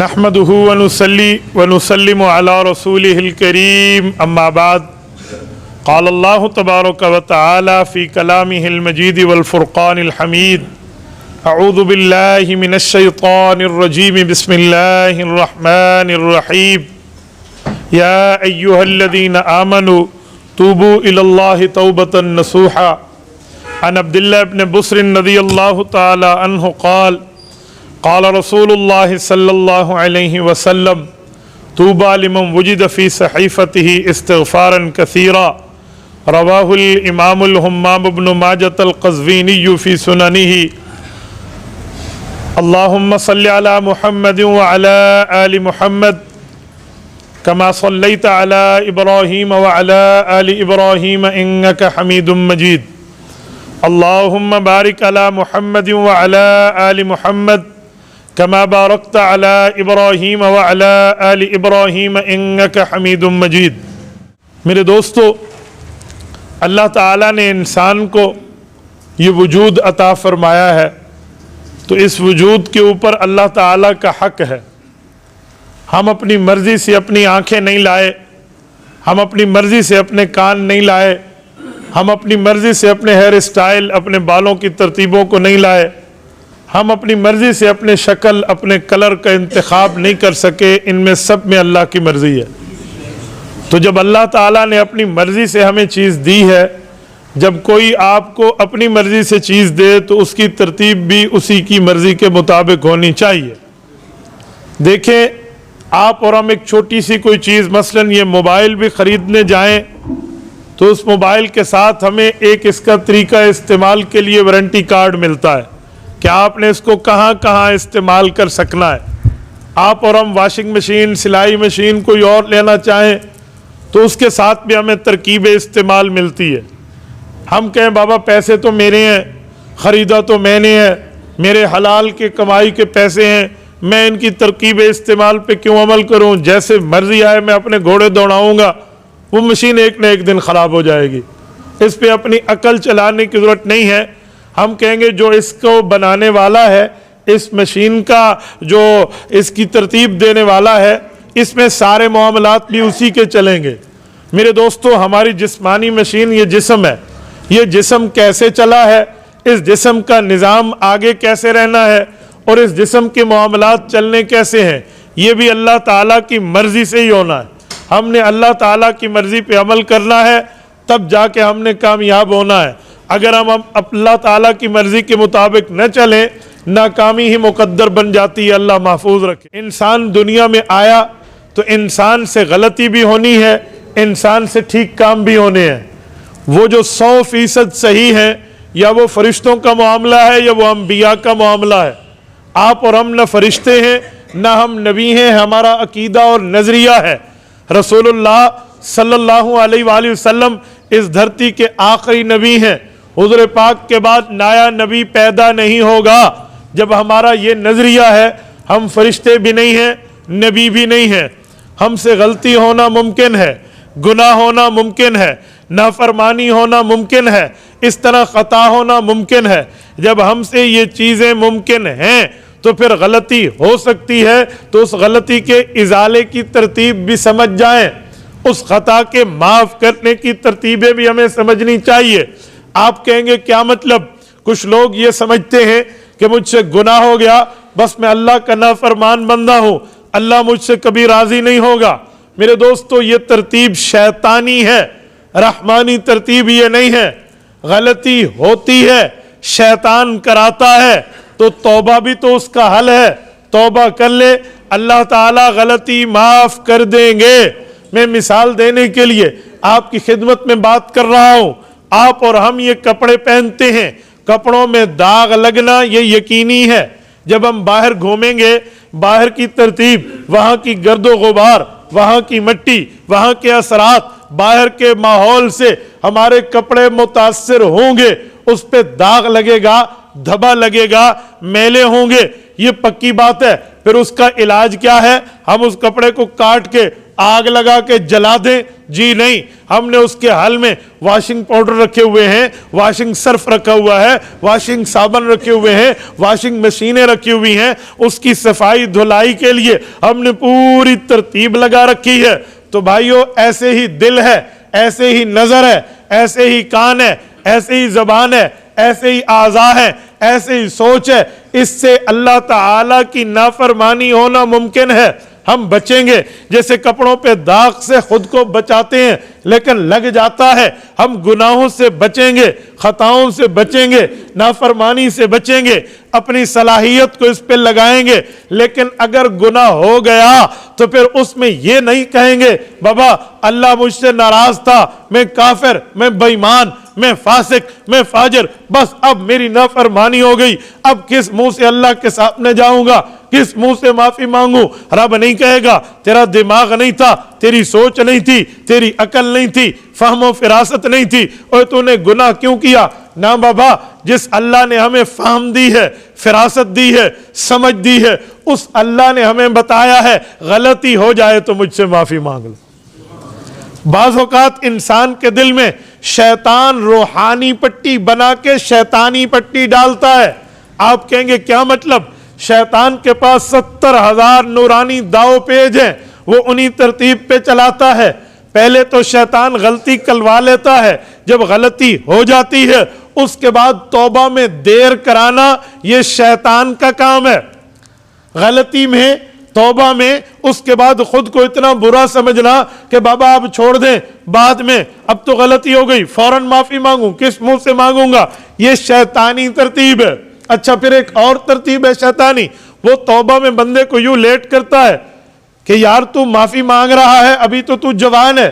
نحمده ونصلي ونسلم على رسوله الكريم أما بعد قال الله تبارك وتعالى في كلامه المجيد والفرقان الحميد أعوذ بالله من الشيطان الرجيم بسم الله الرحمن الرحيم يا أيها الذين آمنوا توبوا إلى الله توبة نصوحا عن عبد الله بن بصر رضي الله تعالى عنه قال قال رسول الله صلى الله عليه وسلم طوبى لمن وجد في صحيفته استغفارا كثيرا رواه الإمام الهمام بن ماجة القزويني في سننه اللهم صل على محمد وعلى آل محمد كما صليت على إبراهيم وعلى آل إبراهيم إنك حميد مجيد اللهم بارك على محمد وعلى آل محمد كما باركت على إبراهيم وعلى آل إبراهيم إنك حميد مجيد۔ میرے دوستو، اللہ تعالیٰ نے انسان کو یہ وجود عطا فرمایا ہے، تو اس وجود کے اوپر اللہ تعالیٰ کا حق ہے۔ ہم اپنی مرضی سے اپنی آنکھیں نہیں لائے، ہم اپنی مرضی سے اپنے کان نہیں لائے، ہم اپنی مرضی سے اپنے ہیئر سٹائل، اپنے بالوں کی ترتیبوں کو نہیں لائے، ہم اپنی مرضی سے اپنے شکل، اپنے کلر کا انتخاب نہیں کر سکے۔ ان میں سب میں اللہ کی مرضی ہے۔ تو جب اللہ تعالیٰ نے اپنی مرضی سے ہمیں چیز دی ہے، جب کوئی آپ کو اپنی مرضی سے چیز دے تو اس کی ترتیب بھی اسی کی مرضی کے مطابق ہونی چاہیے۔ دیکھیں، آپ اور ہم ایک چھوٹی سی کوئی چیز، مثلاً یہ موبائل بھی خریدنے جائیں تو اس موبائل کے ساتھ ہمیں ایک اس کا طریقہ استعمال کے لیے وارنٹی کارڈ ملتا ہے کہ آپ نے اس کو کہاں کہاں استعمال کر سکنا ہے۔ آپ اور ہم واشنگ مشین، سلائی مشین کوئی اور لینا چاہیں تو اس کے ساتھ بھی ہمیں ترکیب استعمال ملتی ہے۔ ہم کہیں بابا پیسے تو میرے ہیں، خریدا تو میں نے ہے، میرے حلال کے کمائی کے پیسے ہیں، میں ان کی ترکیب استعمال پہ کیوں عمل کروں؟ جیسے مرضی آئے میں اپنے گھوڑے دوڑاؤں گا، وہ مشین ایک نہ ایک دن خراب ہو جائے گی۔ اس پہ اپنی عقل چلانے کی ضرورت نہیں ہے۔ ہم کہیں گے جو اس کو بنانے والا ہے، اس مشین کا جو اس کی ترتیب دینے والا ہے، اس میں سارے معاملات بھی اسی کے چلیں گے۔ میرے دوستو، ہماری جسمانی مشین یہ جسم ہے، یہ جسم کیسے چلا ہے، اس جسم کا نظام آگے کیسے رہنا ہے اور اس جسم کے معاملات چلنے کیسے ہیں، یہ بھی اللہ تعالیٰ کی مرضی سے ہی ہونا ہے۔ ہم نے اللہ تعالیٰ کی مرضی پہ عمل کرنا ہے، تب جا کے ہم نے کامیاب ہونا ہے۔ اگر ہم اللہ تعالیٰ کی مرضی کے مطابق نہ چلیں، ناکامی ہی مقدر بن جاتی ہے، اللہ محفوظ رکھے۔ انسان دنیا میں آیا تو انسان سے غلطی بھی ہونی ہے، انسان سے ٹھیک کام بھی ہونے ہیں۔ وہ جو 100% صحیح ہیں، یا وہ فرشتوں کا معاملہ ہے یا وہ انبیاء کا معاملہ ہے۔ آپ اور ہم نہ فرشتے ہیں، نہ ہم نبی ہیں، ہمارا عقیدہ اور نظریہ ہے۔ رسول اللہ صلی اللہ علیہ وآلہ وسلم اس دھرتی کے آخری نبی ہیں۔ حضور پاک کے بعد نیا نبی پیدا نہیں ہوگا۔ جب ہمارا یہ نظریہ ہے، ہم فرشتے بھی نہیں ہیں، نبی بھی نہیں ہیں، ہم سے غلطی ہونا ممکن ہے، گناہ ہونا ممکن ہے، نافرمانی ہونا ممکن ہے، اس طرح خطا ہونا ممکن ہے۔ جب ہم سے یہ چیزیں ممکن ہیں تو پھر غلطی ہو سکتی ہے، تو اس غلطی کے ازالے کی ترتیب بھی سمجھ جائیں، اس خطا کے معاف کرنے کی ترتیبیں بھی ہمیں سمجھنی چاہیے۔ آپ کہیں گے کیا مطلب؟ کچھ لوگ یہ سمجھتے ہیں کہ مجھ سے گناہ ہو گیا، بس میں اللہ کا نافرمان بندہ ہوں، اللہ مجھ سے کبھی راضی نہیں ہوگا۔ میرے دوستو، یہ ترتیب شیطانی ہے، رحمانی ترتیب یہ نہیں ہے۔ غلطی ہوتی ہے، شیطان کراتا ہے، تو توبہ بھی تو اس کا حل ہے۔ توبہ کر لے، اللہ تعالیٰ غلطی معاف کر دیں گے۔ میں مثال دینے کے لیے آپ کی خدمت میں بات کر رہا ہوں۔ آپ اور ہم یہ کپڑے پہنتے ہیں، کپڑوں میں داغ لگنا یہ یقینی ہے۔ جب ہم باہر گھومیں گے، باہر کی ترتیب، وہاں کی گرد و غبار، وہاں کی مٹی، وہاں کے اثرات، باہر کے ماحول سے ہمارے کپڑے متاثر ہوں گے، اس پہ داغ لگے گا، دھبا لگے گا، میلے ہوں گے، یہ پکی بات ہے۔ پھر اس کا علاج کیا ہے؟ ہم اس کپڑے کو کاٹ کے آگ لگا کے جلا دیں؟ جی نہیں، ہم نے اس کے حل میں واشنگ پاؤڈر رکھے ہوئے ہیں، واشنگ صرف رکھا ہوا ہے، واشنگ صابن رکھے ہوئے ہیں، واشنگ مشینیں رکھی ہوئی ہیں، اس کی صفائی دھلائی کے لیے ہم نے پوری ترتیب لگا رکھی ہے۔ تو بھائیو، ایسے ہی دل ہے، ایسے ہی نظر ہے، ایسے ہی کان ہے، ایسے ہی زبان ہے، ایسے ہی اعضاء ہے، ایسے ہی سوچ ہے، اس سے اللہ تعالیٰ کی نافرمانی ہونا ممکن ہے۔ ہم بچیں گے، جیسے کپڑوں پہ داغ سے خود کو بچاتے ہیں لیکن لگ جاتا ہے، ہم گناہوں سے بچیں گے، خطاؤں سے بچیں گے، نافرمانی سے بچیں گے، اپنی صلاحیت کو اس پہ لگائیں گے۔ لیکن اگر گناہ ہو گیا تو پھر اس میں یہ نہیں کہیں گے بابا اللہ مجھ سے ناراض تھا، میں کافر، میں بے ایمان، میں فاسق، میں فاجر، بس اب میری نافرمانی ہو گئی، اب کس منہ سے اللہ کے سامنے جاؤں گا، کس منہ سے معافی مانگوں؟ رب نہیں کہے گا تیرا دماغ نہیں تھا، تیری سوچ نہیں تھی، تیری عقل نہیں تھی، فہم و فراست نہیں تھی، اور تو نے گناہ کیوں کیا؟ نا بابا، جس اللہ نے ہمیں فہم دی ہے، فراست دی ہے، سمجھ دی ہے، اس اللہ نے ہمیں بتایا ہے غلطی ہو جائے تو مجھ سے معافی مانگ لو۔ بعض اوقات انسان کے دل میں شیطان روحانی پٹی بنا کے شیطانی پٹی ڈالتا ہے۔ آپ کہیں گے کیا مطلب؟ شیطان کے پاس 70,000 نورانی داؤ پیج ہیں، وہ انہی ترتیب پہ چلاتا ہے۔ پہلے تو شیطان غلطی کلوا لیتا ہے، جب غلطی ہو جاتی ہے اس کے بعد توبہ میں دیر کرانا یہ شیطان کا کام ہے۔ غلطی میں، توبہ میں، اس کے بعد خود کو اتنا برا سمجھنا کہ بابا اب چھوڑ دیں، بعد میں، اب تو غلطی ہو گئی، فوراً معافی مانگوں، کس منہ سے مانگوں گا؟ یہ شیطانی ترتیب ہے۔ اچھا، پھر ایک اور ترتیب ہے شیطانی، وہ توبہ میں بندے کو یوں لیٹ کرتا ہے کہ یار تو معافی مانگ رہا ہے، ابھی تو تو جوان ہے،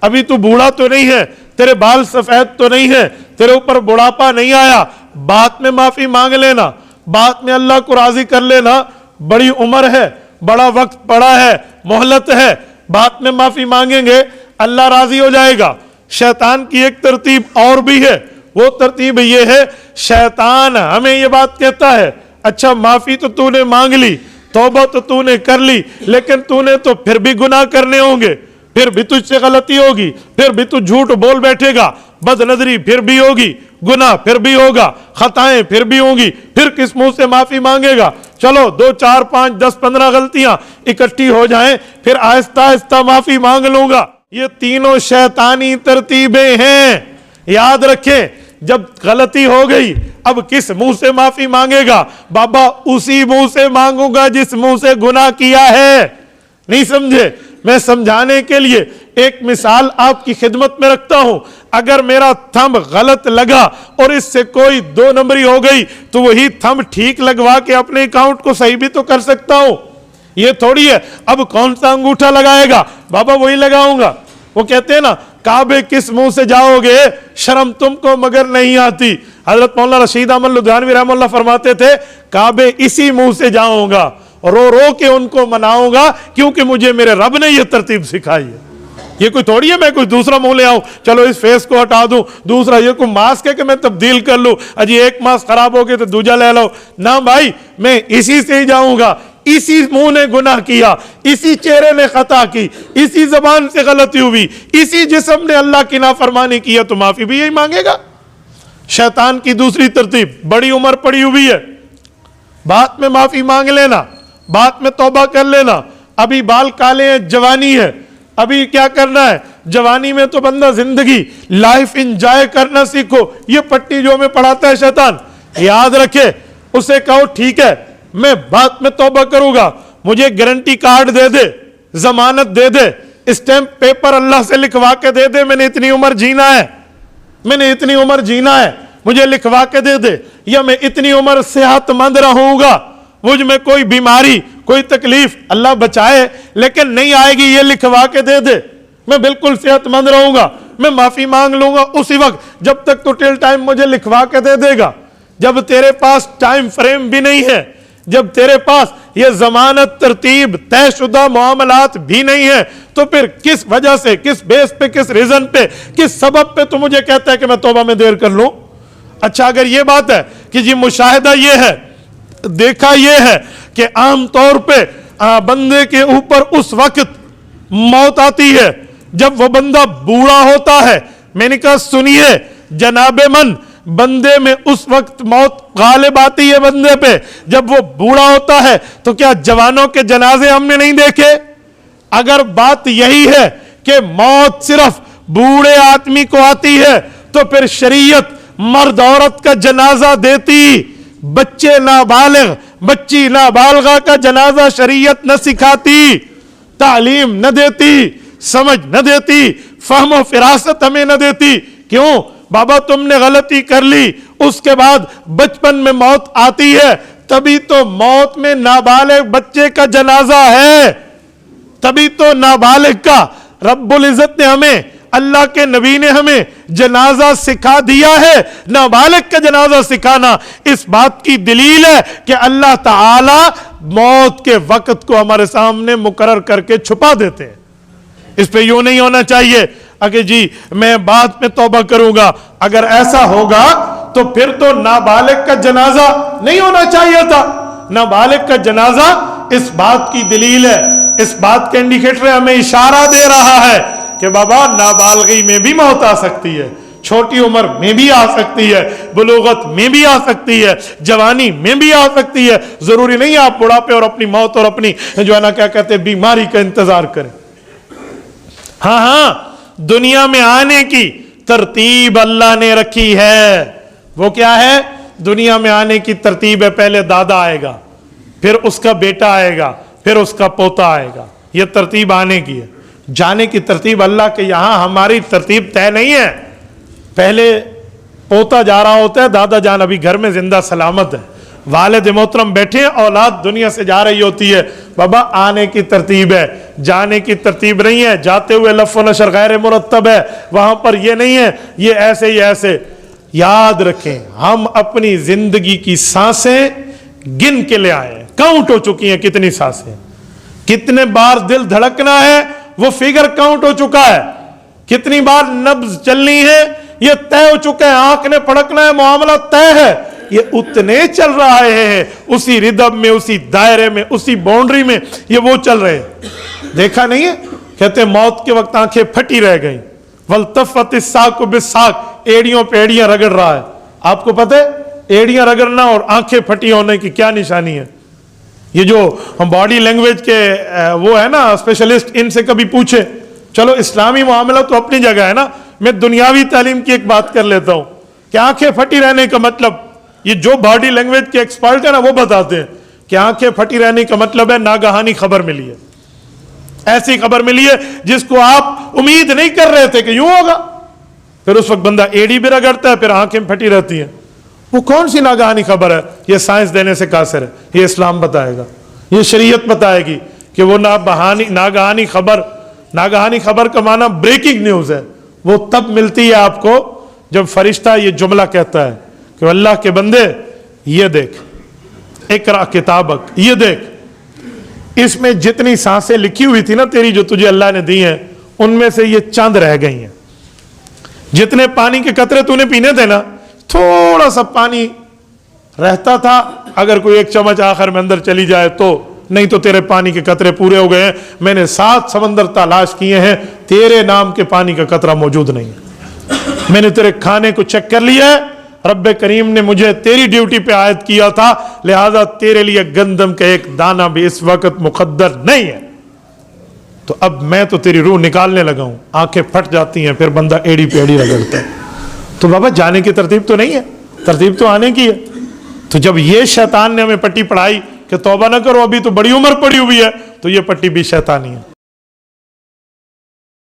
ابھی تو بوڑھا تو نہیں ہے، تیرے بال سفید تو نہیں ہے، تیرے اوپر بڑھاپا نہیں آیا، بعد میں معافی مانگ لینا، بعد میں اللہ کو راضی کر لینا، بڑی عمر ہے، بڑا وقت پڑا ہے، مہلت ہے، بعد میں معافی مانگیں گے اللہ راضی ہو جائے گا۔ شیطان کی ایک ترتیب اور بھی ہے، وہ ترتیب یہ ہے، شیطان ہمیں یہ بات کہتا ہے اچھا معافی تو نے مانگ لی، توبہ تو نے کر لی، لیکن نے تو پھر بھی گناہ کرنے ہوں گے، پھر بھی تجھ سے غلطی ہوگی، پھر بھی تو جھوٹ بول بیٹھے گا، بد نظری پھر بھی ہوگی، گناہ پھر بھی ہوگا، خطائیں پھر بھی ہوں گی، پھر کس منہ سے معافی مانگے گا؟ چلو 2 4 5 10 15 غلطیاں اکٹھی ہو جائیں، پھر آہستہ آہستہ معافی مانگ لوں گا۔ یہ تینوں شیطانی ترتیبیں ہیں، یاد رکھیں۔ جب غلطی ہو گئی اب کس منہ سے معافی مانگے گا؟ بابا اسی منہ سے مانگوں گا جس منہ سے گناہ کیا ہے۔ نہیں سمجھے؟ میں سمجھانے کے لیے ایک مثال آپ کی خدمت میں رکھتا ہوں۔ اگر میرا تھمب غلط لگا اور اس سے کوئی 2 نمبری ہو گئی تو وہی تھمب ٹھیک لگوا کے اپنے اکاؤنٹ کو صحیح بھی تو کر سکتا ہوں۔ یہ تھوڑی ہے اب کون سا انگوٹھا لگائے گا؟ بابا وہی لگاؤں گا۔ وہ کہتے ہیں نا کعبے کس منہ سے جاؤ گے شرم تم کو مگر نہیں آتی۔ حضرت مولانا رشید احمد لدھیانوی رحمہ اللہ فرماتے تھے کعبے اسی منہ سے جاؤں گا، رو رو کے ان کو مناؤں گا، کیونکہ مجھے میرے رب نے یہ ترتیب سکھائی ہے۔ یہ کوئی تھوڑی ہے میں کوئی دوسرا منہ لے آؤں، چلو اس فیس کو ہٹا دوں، دوسرا یہ کوئی ماسک ہے کہ میں تبدیل کر لوں، اجی ایک ماسک خراب ہو گیا تو دوجا لے لو۔ نہ بھائی، میں اسی سے ہی جاؤں گا۔ اسی منہ نے گناہ کیا، اسی چہرے نے خطا کی، اسی زبان سے غلطی ہوئی، اسی جسم نے اللہ کی نافرمانی کیا، تو معافی بھی یہی مانگے گا۔ شیطان کی دوسری ترتیب، بڑی عمر پڑی ہوئی ہے، بعد میں معافی مانگ لینا، بعد میں توبہ کر لینا، ابھی بال کالے ہیں، جوانی ہے، ابھی کیا کرنا ہے؟ جوانی میں تو بندہ زندگی لائف انجوائے کرنا سیکھو۔ یہ پٹی جو ہمیں پڑھاتا ہے شیطان، یاد رکھے، اسے کہو ٹھیک ہے میں بعد میں توبہ کروں گا، مجھے گارنٹی کارڈ دے دے، ضمانت دے دے، اسٹیمپ پیپر اللہ سے لکھوا کے دے دے، میں نے اتنی عمر جینا ہے، میں نے اتنی عمر جینا ہے، مجھے لکھوا کے دے دے، یا میں اتنی عمر صحت مند رہوں گا، مجھ میں کوئی بیماری کوئی تکلیف اللہ بچائے لیکن نہیں آئے گی، یہ لکھوا کے دے دے، میں بالکل صحت مند رہوں گا، میں معافی مانگ لوں گا اسی وقت جب تک تو ٹل ٹائم مجھے لکھوا کے دے دے گا۔ جب تیرے پاس ٹائم فریم بھی نہیں ہے، جب تیرے پاس یہ ضمانت ترتیب طے شدہ معاملات بھی نہیں ہے، تو پھر کس وجہ سے، کس بیس پہ، کس ریزن پہ، کس سبب پہ تو مجھے کہتا ہے کہ میں توبہ میں دیر کر لوں؟ اچھا اگر یہ بات ہے کہ جی مشاہدہ یہ ہے، دیکھا یہ ہے کہ عام طور پہ بندے کے اوپر اس وقت موت آتی ہے جب وہ بندہ بوڑھا ہوتا ہے. میں نے کہا سنیے جناب من، بندے میں اس وقت موت غالب آتی ہے بندے پہ جب وہ بوڑھا ہوتا ہے. تو کیا جوانوں کے جنازے ہم نے نہیں دیکھے؟ اگر بات یہی ہے کہ موت صرف بوڑھے آدمی کو آتی ہے تو پھر شریعت مرد عورت کا جنازہ دیتی، بچے نابالغ بچی نابالغہ کا جنازہ شریعت نہ سکھاتی، تعلیم نہ دیتی، سمجھ نہ دیتی، فہم و فراست ہمیں نہ دیتی. کیوں؟ بابا تم نے غلطی کر لی، اس کے بعد بچپن میں موت آتی ہے، تبھی تو موت میں نابالغ بچے کا جنازہ ہے، تبھی تو نابالغ کا رب العزت نے ہمیں، اللہ کے نبی نے ہمیں جنازہ سکھا دیا ہے. نابالغ کا جنازہ سکھانا اس بات کی دلیل ہے کہ اللہ تعالی موت کے وقت کو ہمارے سامنے مقرر کر کے چھپا دیتے ہیں. اس پہ یوں نہیں ہونا چاہیے کہ جی میں بعد میں توبہ کروں گا. اگر ایسا ہوگا تو پھر تو نابالغ کا جنازہ نہیں ہونا چاہیے تھا. نابالغ کا جنازہ اس بات کی دلیل ہے، اس بات کے انڈیکیٹر ہمیں اشارہ دے رہا ہے کہ بابا نابالغی میں بھی موت آ سکتی ہے، چھوٹی عمر میں بھی آ سکتی ہے، بلوغت میں بھی آ سکتی ہے، جوانی میں بھی آ سکتی ہے. ضروری نہیں آپ بڑھاپے اور اپنی موت اور اپنی جو ہے نا کیا کہتے ہیں بیماری کا انتظار کریں. ہاں دنیا میں آنے کی ترتیب اللہ نے رکھی ہے. وہ کیا ہے؟ دنیا میں آنے کی ترتیب ہے، پہلے دادا آئے گا، پھر اس کا بیٹا آئے گا، پھر اس کا پوتا آئے گا. یہ ترتیب آنے کی ہے. جانے کی ترتیب اللہ کے یہاں، ہماری ترتیب طے نہیں ہے. پہلے پوتا جا رہا ہوتا ہے، دادا جان ابھی گھر میں زندہ سلامت ہے، والد محترم بیٹھے، اولاد دنیا سے جا رہی ہوتی ہے. بابا آنے کی ترتیب ہے، جانے کی ترتیب نہیں ہے. جاتے ہوئے لف و نشر غیر مرتب ہے، وہاں پر یہ نہیں ہے یہ ایسے یہ ایسے. یاد رکھیں ہم اپنی زندگی کی سانسیں گن کے لے آئے ہیں، کاؤنٹ ہو چکی ہیں کتنی سانسیں، کتنے بار دل دھڑکنا ہے وہ فگر کاؤنٹ ہو چکا ہے، کتنی بار نبض چلنی ہے یہ طے ہو چکا ہے، آنکھ نے پھڑکنا ہے معاملہ طے ہے. یہ اتنے چل رہا ہے اسی ردم میں، اسی دائرے میں، اسی باؤنڈری میں یہ وہ چل رہے ہیں. دیکھا نہیں ہے؟ کہتے موت کے وقت آنکھیں پھٹی رہ گئیں. والتفت الساق بالساق، ایڑیوں پہ ایڑیاں رگڑ رہا ہے. آپ کو پتہ ہے ایڑیاں رگڑنا اور آنکھیں پھٹی ہونے کی کیا نشانی ہے؟ یہ جو باڈی لینگویج کے وہ ہے نا اسپیشلسٹ، ان سے کبھی پوچھے. چلو اسلامی معاملہ تو اپنی جگہ ہے نا، میں دنیاوی تعلیم کی ایک بات کر لیتا ہوں کہ آنکھیں پھٹی رہنے کا مطلب، یہ جو باڈی لینگویج کے ایکسپرٹ ہیں نا وہ بتاتے ہیں کہ آنکھیں پھٹی رہنے کا مطلب ہے ناگہانی خبر ملی ہے، ایسی خبر ملی ہے جس کو آپ امید نہیں کر رہے تھے کہ یوں ہوگا. پھر اس وقت بندہ ایڑی بھی رگڑتا ہے، پھر آنکھیں پھٹی رہتی ہیں. وہ کون سی ناگہانی خبر ہے؟ یہ سائنس دینے سے قاصر ہے، یہ اسلام بتائے گا، یہ شریعت بتائے گی کہ وہ ناگہانی خبر کا معنی بریکنگ نیوز ہے. وہ تب ملتی ہے آپ کو جب فرشتہ یہ جملہ کہتا ہے کہ اللہ کے بندے یہ دیکھ، اقرا کتابک، یہ دیکھ اس میں جتنی سانسیں لکھی ہوئی تھی نا تیری جو تجھے اللہ نے دی ہیں، ان میں سے یہ چند رہ گئی ہیں. جتنے پانی کے قطرے تو نے پینے تھے نا، تھوڑا سا پانی رہتا تھا، اگر کوئی ایک چمچ آخر میں اندر چلی جائے تو، نہیں تو تیرے پانی کے قطرے پورے ہو گئے ہیں. میں نے 7 سمندر تلاش کیے ہیں، تیرے نام کے پانی کا قطرہ موجود نہیں ہے. میں نے تیرے کھانے کو چیک کر لیا ہے، رب کریم نے مجھے تیری ڈیوٹی پہ عائد کیا تھا، لہذا تیرے لیے گندم کا ایک دانہ بھی اس وقت مقدر نہیں ہے. تو اب میں تو تیری روح نکالنے لگا ہوں. آنکھیں پھٹ جاتی ہیں، پھر بندہ ایڑی پہ ایڑی رگڑتا ہے. تو بابا جانے کی ترتیب تو نہیں ہے، ترتیب تو آنے کی ہے. تو جب یہ شیطان نے ہمیں پٹی پڑھائی کہ توبہ نہ کرو ابھی تو بڑی عمر پڑی ہوئی ہے، تو یہ پٹی بھی شیطانی ہے.